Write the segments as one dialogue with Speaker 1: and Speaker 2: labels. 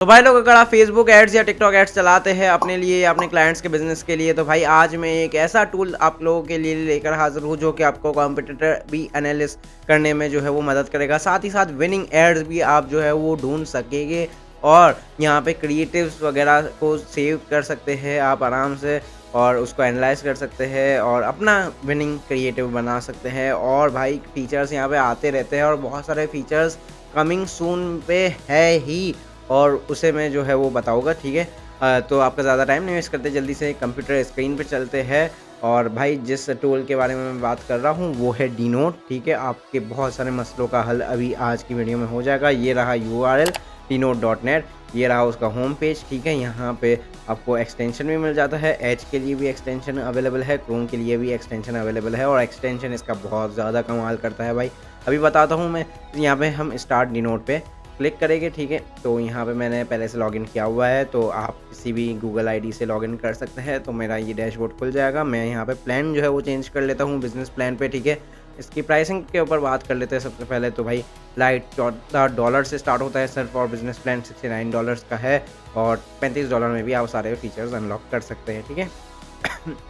Speaker 1: तो भाई लोग, अगर आप फेसबुक एड्स या टिकटॉक एड्स चलाते हैं अपने लिए या अपने क्लाइंट्स के बिजनेस के लिए, तो भाई आज मैं एक ऐसा टूल आप लोगों के लिए लेकर हाजिर हूँ जो कि आपको कॉम्पिटिटर भी एनालिसिस करने में जो है वो मदद करेगा। साथ ही साथ विनिंग एड्स भी आप जो है वो ढूंढ सकेंगे और यहाँ पे क्रिएटिव्स वगैरह को सेव कर सकते हैं आप आराम से, और उसको एनालाइज कर सकते हैं और अपना विनिंग क्रिएटिव बना सकते हैं। और भाई फीचर्स यहाँ पे आते रहते हैं और बहुत सारे फीचर्स कमिंग सून पे है ही, और उसे मैं जो है वो बताऊँगा, ठीक है। तो आपका ज़्यादा टाइम नहीं वेस्ट करते, जल्दी से कंप्यूटर स्क्रीन पे चलते हैं। और भाई जिस टूल के बारे में मैं बात कर रहा हूँ वो है डीनोट, ठीक है। आपके बहुत सारे मसलों का हल अभी आज की वीडियो में हो जाएगा। ये रहा यूआरएल denote.net, ये रहा उसका होम पेज, ठीक है। यहाँ पे आपको एक्सटेंशन भी मिल जाता है, एज के लिए भी एक्सटेंशन अवेलेबल है, क्रोम के लिए भी एक्सटेंशन अवेलेबल है, और एक्सटेंशन इसका बहुत ज़्यादा कमाल करता है भाई। अभी बताता हूँ मैं। यहाँ पे हम स्टार्ट डीनोट पे क्लिक करेंगे, ठीक है। तो यहाँ पे मैंने पहले से लॉगिन किया हुआ है, तो आप किसी भी गूगल आईडी से लॉगिन कर सकते हैं। तो मेरा ये डैशबोर्ड खुल जाएगा। मैं यहाँ पे प्लान जो है वो चेंज कर लेता हूँ बिजनेस प्लान पे, ठीक है। इसकी प्राइसिंग के ऊपर बात कर लेते हैं सबसे पहले। तो भाई लाइट $14 से स्टार्ट होता है सिर्फ, और बिजनेस प्लान $69 का है, और $35 में भी आप सारे फीचर्स अनलॉक कर सकते हैं, ठीक है।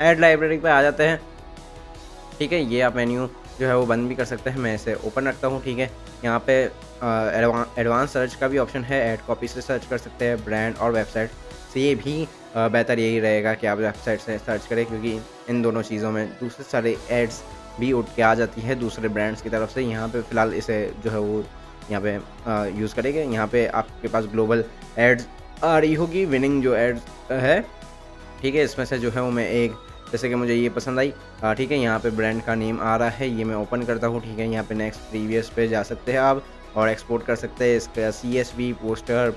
Speaker 1: ऐड लाइब्रेरी पे आ जाते हैं, ठीक है। ये आप मेन्यू जो है वो बंद भी कर सकते हैं, मैं इसे ओपन रखता हूँ, ठीक है। यहाँ पे एडवांस सर्च का भी ऑप्शन है, ऐड कॉपी से सर्च कर सकते हैं, ब्रांड और वेबसाइट से। ये भी बेहतर यही रहेगा कि आप वेबसाइट से सर्च करें, क्योंकि इन दोनों चीज़ों में दूसरे सारे एड्स भी उठ के आ जाती है दूसरे ब्रांड्स की तरफ से। यहाँ पे फ़िलहाल इसे जो है वो यहाँ पे यूज़ करेंगे। यहाँ पे आपके पास ग्लोबल एड्स आ रही होगी, विनिंग जो एड्स है, ठीक है। इसमें से जो है वो मैं एक, जैसे कि मुझे ये पसंद आई, ठीक है। यहाँ पे ब्रांड का नेम आ रहा है, ये मैं ओपन करता हूँ, ठीक है। यहाँ पे नेक्स्ट प्रीवियस पे जा सकते हैं आप और एक्सपोर्ट कर सकते हैं इसका CSV,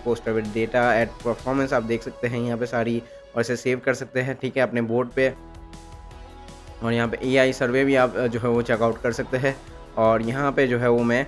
Speaker 1: poster with data, ad performance आप देख सकते हैं यहाँ पे सारी, और इसे सेव कर सकते हैं, ठीक है, अपने बोर्ड पे। और यहाँ पे AI सर्वे भी आप जो है वो चेकआउट कर सकते हैं। और यहाँ पे जो है वो मैं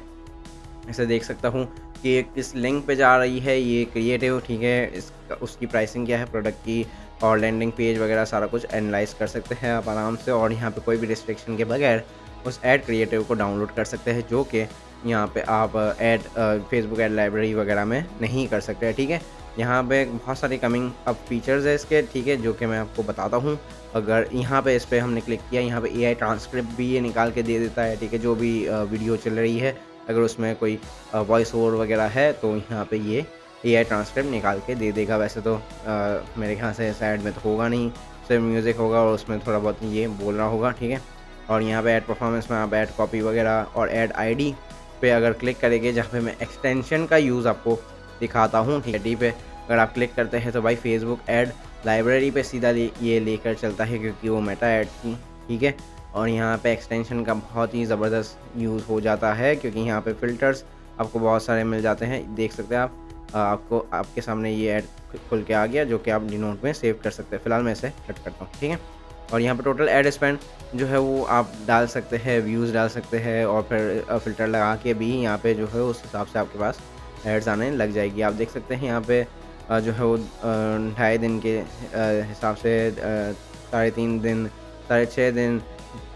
Speaker 1: इसे देख सकता हूँ कि ये किस लिंक पे जा रही है ये क्रिएटिव, ठीक है। इसका उसकी प्राइसिंग क्या है प्रोडक्ट की, और लैंडिंग पेज वगैरह सारा कुछ एनालाइज कर सकते हैं आप आराम से। और यहाँ पे कोई भी रिस्ट्रिक्शन के बगैर उस ऐड क्रिएटिव को डाउनलोड कर सकते हैं, जो कि यहाँ पे आप ऐड फेसबुक ऐड लाइब्रेरी वगैरह में नहीं कर सकते, ठीक है। यहाँ पे बहुत सारी कमिंग अब फीचर्स है इसके, ठीक है, जो कि मैं आपको बताता हूँ। अगर यहाँ पे इस पर हमने क्लिक किया, यहाँ पे AI ट्रांसक्रिप्ट भी ये निकाल के दे देता है, ठीक है। जो भी वीडियो चल रही है, अगर उसमें कोई वॉइस ओवर वगैरह है तो यहाँ पे ये AI ट्रांसक्रिप्ट निकाल के दे देगा। वैसे तो मेरे ख्याल से साइड में तो होगा नहीं, सिर्फ म्यूज़िक होगा और उसमें थोड़ा बहुत ये बोल रहा होगा, ठीक है। और यहाँ पे ऐड परफॉर्मेंस में आप ऐड कॉपी वगैरह और ऐड ID पे अगर क्लिक करेंगे, जहाँ पे मैं एक्सटेंशन का यूज़ आपको दिखाता हूँ, ठीक है। डी पे अगर आप क्लिक करते हैं तो भाई फेसबुक ऐड लाइब्रेरी पे सीधा ये लेकर चलता है, क्योंकि वो मेटा ऐड थी, ठीक है। और यहाँ पे एक्सटेंशन का बहुत ही ज़बरदस्त यूज़ हो जाता है, क्योंकि यहाँ पे फ़िल्टर्स आपको बहुत सारे मिल जाते हैं, देख सकते हैं आप। आपको आपके सामने ये ऐड खुल के आ गया, जो कि आप डीनोट में सेव कर सकते हैं। फ़िलहाल मैं इसे कट करता हूँ, ठीक है। और यहाँ पे टोटल ऐड स्पेंड जो है वो आप डाल सकते हैं, व्यूज़ डाल सकते हैं, और फिर फ़िल्टर लगा के भी यहाँ पे जो है उस हिसाब से आपके पास एड्स आने लग जाएगी। आप देख सकते हैं यहाँ पे जो है वो 2.5 दिन के हिसाब से 3.5 दिन, 6.5 दिन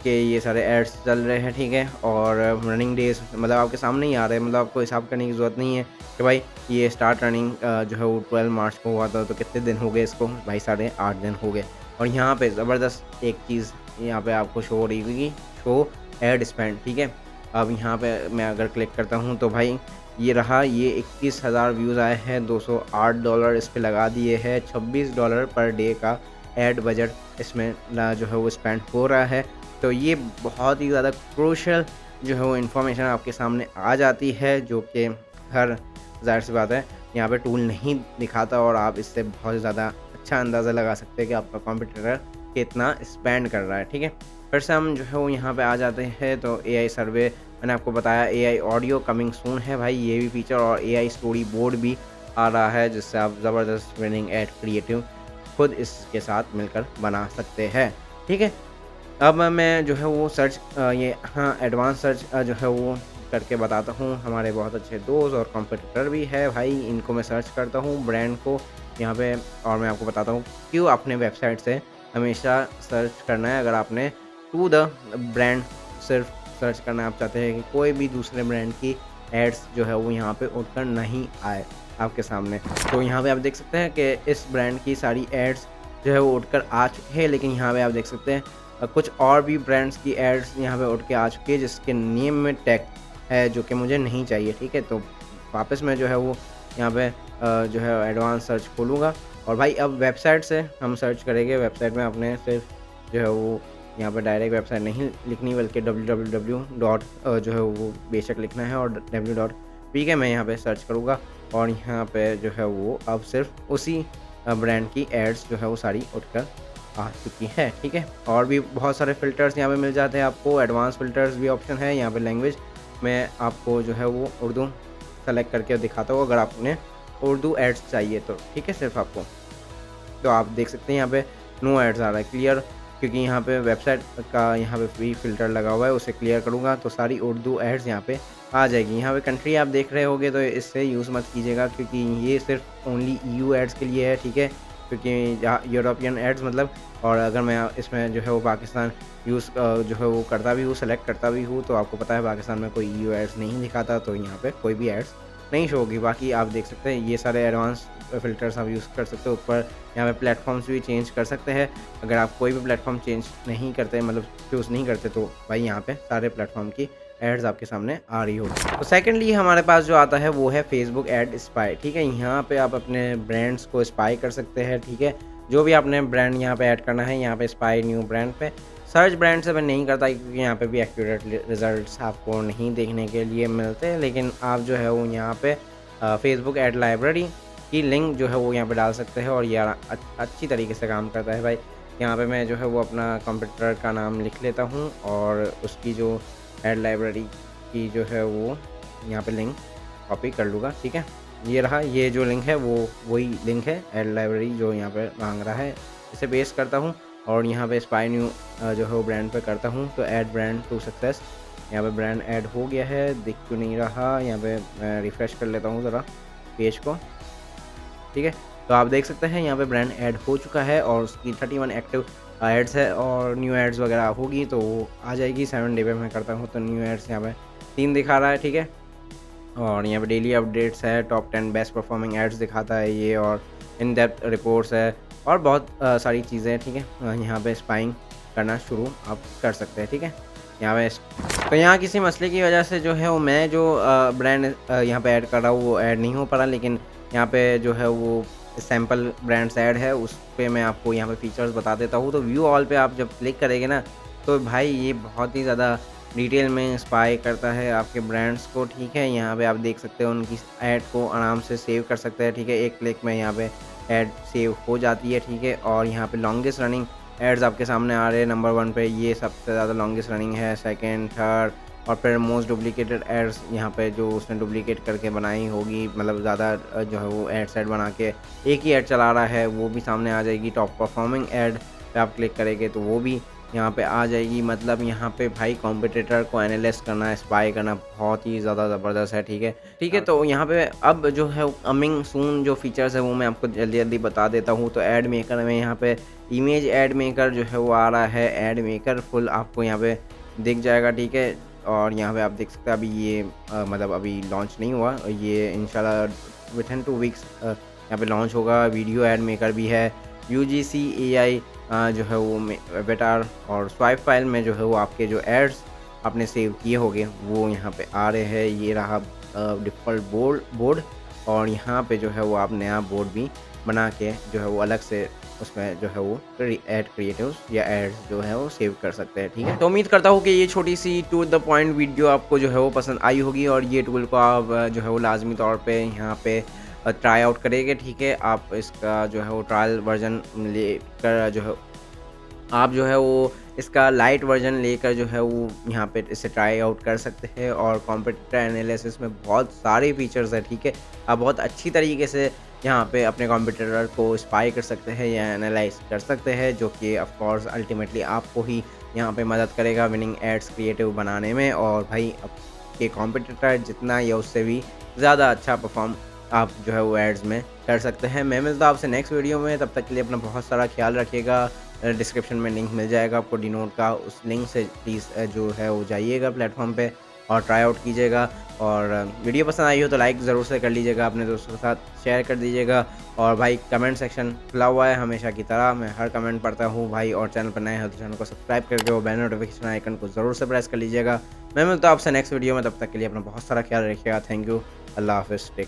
Speaker 1: के ये सारे एड्स चल रहे हैं, ठीक है। और रनिंग डेज़ मतलब आपके सामने ही आ रहे हैं, मतलब आपको हिसाब करने की ज़रूरत नहीं है कि भाई ये स्टार्ट रनिंग जो है वो 12 मार्च को हुआ था, तो कितने दिन हो गए इसको, भाई 8.5 दिन हो गए। और यहाँ पे ज़बरदस्त एक चीज़ यहाँ पे आपको शो हो रही होगी, शो ऐड स्पेंड, ठीक है। अब यहाँ पे मैं अगर क्लिक करता हूँ तो भाई ये रहा, ये 21,000 व्यूज़ आए हैं, $208 इस पे लगा दिए हैं, $26 पर डे का ऐड बजट इसमें जो है वो स्पेंड हो रहा है। तो ये बहुत ही ज़्यादा क्रूशियल जो है वो इन्फॉर्मेशन आपके सामने आ जाती है, जो कि हर ज़ाहिर सी बात है यहाँ पे टूल नहीं दिखाता, और आप इससे बहुत ज़्यादा अच्छा अंदाज़ा लगा सकते हैं कि आपका कॉम्पिटिटर कितना स्पेंड कर रहा है, ठीक है। फिर से हम जो है वो यहाँ पे आ जाते हैं। तो AI सर्वे मैंने आपको बताया, AI ऑडियो कमिंग सून है भाई, ये भी फीचर, और AI स्टोरी बोर्ड भी आ रहा है, जिससे आप ज़बरदस्त विनिंग ऐड क्रिएटिव खुद इसके साथ मिलकर बना सकते हैं, ठीक है। अब मैं जो है वो सर्च ये हाँ एडवांस सर्च जो है वो करके बताता हूँ। हमारे बहुत अच्छे दोस्त और कॉम्पिटिटर भी है भाई, इनको मैं सर्च करता हूँ ब्रांड को यहाँ पे, और मैं आपको बताता हूँ क्यों अपने वेबसाइट से हमेशा सर्च करना है। अगर आपने टू द ब्रांड सिर्फ सर्च करना आप चाहते हैं कि कोई भी दूसरे ब्रांड की एड्स जो है वो यहाँ पे उठकर नहीं आए, आपके सामने। तो यहाँ पे आप देख सकते हैं कि इस ब्रांड की सारी एड्स जो है वो उठकर आ चुकी है, लेकिन यहाँ पे आप देख सकते हैं कुछ और भी ब्रांड्स की एड्स यहाँ पे उठ के आ चुकी है जिसके नेम में टैग है, जो कि मुझे नहीं चाहिए, ठीक है। तो वापस मैं जो है वो यहाँ पे जो है एडवांस सर्च खोलूँगा और भाई अब वेबसाइट से हम सर्च करेंगे। वेबसाइट में अपने सिर्फ जो है वो यहाँ पे डायरेक्ट वेबसाइट नहीं लिखनी, बल्कि www डॉट जो है वो बेशक लिखना है और w.pk मैं यहाँ पे सर्च करूँगा और यहाँ पे जो है वो अब सिर्फ उसी ब्रांड की एड्स जो है वो सारी उठकर आ चुकी है, ठीक है। और भी बहुत सारे फ़िल्टर्स यहाँ पे मिल जाते हैं आपको, एडवांस फ़िल्टर्स भी ऑप्शन है यहाँ पे। लैंग्वेज मैं आपको जो है वो उर्दू सेलेक्ट करके दिखाता हूँ, अगर आपने उर्दू एड्स चाहिए तो, ठीक है, सिर्फ आपको। तो आप देख सकते हैं यहाँ पे नो एड्स आ रहा है, क्लियर, क्योंकि यहाँ पे वेबसाइट का यहाँ पे फ्री फ़िल्टर लगा हुआ है, उसे क्लियर करूँगा तो सारी उर्दू एड्स यहाँ पे आ जाएगी। यहाँ पे कंट्री आप देख रहे होंगे तो इससे यूज़ मत कीजिएगा, क्योंकि ये सिर्फ ओनली EU एड्स के लिए है, ठीक है, क्योंकि यहाँ यूरोपियन एड्स मतलब। और अगर मैं इसमें जो है वो पाकिस्तान यूज़ जो है वो करता भी हूँ, सेलेक्ट करता भी हूँ, तो आपको पता है पाकिस्तान में कोई EU एड्स नहीं दिखाता, तो यहाँ पे कोई भी एड्स नहीं शो होगी। बाकी आप देख सकते हैं ये सारे एडवांस फ़िल्टर्स आप यूज़ कर सकते हो। ऊपर यहाँ पे प्लेटफॉर्म्स भी चेंज कर सकते हैं। अगर आप कोई भी प्लेटफॉर्म चेंज नहीं करते, मतलब चूज़ नहीं करते, तो भाई यहाँ पे सारे प्लेटफॉर्म की एड्स आपके सामने आ रही होगी। तो सेकेंडली हमारे पास जो आता है वो है फेसबुक एड स्पाई, ठीक है। यहाँ पे आप अपने ब्रांड्स को स्पाई कर सकते हैं, ठीक है। जो भी आपने ब्रांड यहाँ पे ऐड करना है, यहाँ पे स्पाई न्यू ब्रांड पे सर्च ब्रांड से मैं नहीं करता, क्योंकि यहाँ पे भी एक्यूरेट रिजल्ट्स आपको नहीं देखने के लिए मिलते हैं। लेकिन आप जो है वो यहाँ पे फेसबुक एड लाइब्रेरी की लिंक जो है वो यहाँ पे डाल सकते हैं और ये अच्छी तरीके से काम करता है भाई। यहाँ पे मैं जो है वो अपना कंप्यूटर का नाम लिख लेता हूँ और उसकी जो एड लाइब्रेरी की जो है वो यहाँ पे लिंक कॉपी कर लूँगा, ठीक है। ये रहा, ये जो लिंक है वो वही लिंक है एड लाइब्रेरी जो यहाँ पे मांग रहा है, इसे पेस्ट करता हूँ और यहाँ पे स्पाई न्यू जो है वो ब्रांड पे करता हूँ। तो ऐड ब्रांड टू सक्सेस, यहाँ पे ब्रांड ऐड हो गया है, दिख क्यों नहीं रहा। यहाँ पे मैं रिफ़्रेश कर लेता हूँ ज़रा पेज को, ठीक है। तो आप देख सकते हैं यहाँ पे ब्रांड ऐड हो चुका है और उसकी 31 एक्टिव एड्स है और न्यू एड्स वगैरह होगी तो वो आ जाएगी 7 डे पे मैं करता हूँ। तो न्यू एड्स यहाँ पे 3 दिखा रहा है, ठीक है। और यहाँ पे डेली अपडेट्स है, टॉप 10 बेस्ट परफॉर्मिंग एड्स दिखाता है ये, और इन डेप्थ रिपोर्ट्स है और बहुत सारी चीज़ें, ठीक है। यहाँ पे स्पाइंग करना शुरू आप कर सकते हैं, ठीक है। यहाँ पे तो यहाँ किसी मसले की वजह से जो है वो मैं जो ब्रांड यहाँ पे ऐड कर रहा हूँ वो ऐड नहीं हो पा रहा, लेकिन यहाँ पे जो है वो सैम्पल ब्रांड्स ऐड है, उस पर मैं आपको यहाँ पे फीचर्स बता देता हूँ। तो व्यू ऑल पे आप जब क्लिक करेंगे ना, तो भाई ये बहुत ही ज़्यादा डिटेल में स्पाई करता है आपके ब्रांड्स को, ठीक है। यहाँ पे आप देख सकते हो उनकी ऐड को आराम से सेव कर सकते हैं, ठीक है। एक क्लिक में यहाँ पे ऐड सेव हो जाती है, ठीक है। और यहाँ पे लॉन्गेस्ट रनिंग एड्स आपके सामने आ रहे हैं। नंबर 1 पे ये सबसे ज़्यादा लॉन्गेस्ट रनिंग है, सेकंड, थर्ड, और फिर मोस्ट डुप्लीकेटेड एड्स यहाँ पे जो उसने डुप्लीकेट करके बनाई होगी, मतलब ज़्यादा जो है वो एड सेट बना के एक ही ऐड चला रहा है, वो भी सामने आ जाएगी। टॉप परफॉर्मिंग ऐड पे आप क्लिक करेंगे तो वो भी यहाँ पे आ जाएगी। मतलब यहाँ पे भाई कॉम्पिटिटर को एनालाइज करना, स्पाई करना बहुत ही ज़्यादा ज़बरदस्त है, ठीक है, ठीक है। तो यहाँ पे अब जो है कमिंग सून जो फीचर्स है वो मैं आपको जल्दी जल्दी बता देता हूँ। तो ऐड मेकर में यहाँ पे इमेज ऐड मेकर जो है वो आ रहा है, ऐड मेकर फुल आपको यहाँ पे दिख जाएगा, ठीक है। और यहाँ पे आप देख सकते हैं अभी ये मतलब अभी लॉन्च नहीं हुआ, ये इंशाल्लाह विथिन 2 वीक्स यहाँ पे लॉन्च होगा। वीडियो ऐड मेकर भी है, UGC AI जो है वो अवतार और स्वाइप फाइल में जो है वो आपके जो एड्स आपने सेव किए होंगे वो यहाँ पे आ रहे हैं। ये रहा डिफ़ॉल्ट बोर्ड और यहाँ पे जो है वो आप नया बोर्ड भी बना के जो है वो अलग से उसमें जो है वो ऐड क्रिएटिव्स या एड्स जो है वो सेव कर सकते हैं, ठीक है। तो उम्मीद करता हूँ कि ये छोटी सी टू द पॉइंट वीडियो आपको जो है वो पसंद आई होगी और ये टूल को आप जो है वो लाजमी तौर पे यहाँ पे ट्राई आउट करेंगे, ठीक है। आप इसका जो है वो ट्रायल वर्जन लेकर जो है आप जो है वो इसका लाइट वर्जन लेकर जो है वो यहाँ पे इसे ट्राई आउट कर सकते हैं। और कॉम्पिटिटर एनालिसिस में बहुत सारे फीचर्स हैं, ठीक है। आप बहुत अच्छी तरीके से यहाँ पे अपने कॉम्पिटिटर को स्पाई कर सकते हैं या एनालाइज कर सकते हैं, जो कि ऑफ कोर्स अल्टीमेटली आपको ही यहाँ पे मदद करेगा विनिंग एड्स क्रिएटिव बनाने में। और भाई आपके कॉम्पिटिटर जितना या उससे भी ज़्यादा अच्छा परफॉर्म आप जो है वो एड्स में कर सकते हैं। मैं मिलता हूँ आपसे नेक्स्ट वीडियो में, तब तक के लिए अपना बहुत सारा ख्याल रखिएगा। डिस्क्रिप्शन में लिंक मिल जाएगा आपको डिनोट का, उस लिंक से प्लीज़ जो है वो जाइएगा प्लेटफॉर्म पे और ट्राई आउट कीजिएगा। और वीडियो पसंद आई हो तो लाइक ज़रूर से कर लीजिएगा, अपने दोस्तों के साथ शेयर कर दीजिएगा। और भाई कमेंट सेक्शन खुला हुआ है हमेशा की तरह, मैं हर कमेंट पढ़ता हूँ भाई। और चैनल पर नए हो तो चैनल को सब्सक्राइब करके वो बेल नोटिफिकेशन आइकन को ज़रूर से प्रेस कर लीजिएगा। मैं मिलता हूँ आपसे नेक्स्ट वीडियो में, तब तक के लिए अपना बहुत सारा ख्याल रखिएगा। थैंक यू, अल्लाह हाफ़िज़, टेक केयर।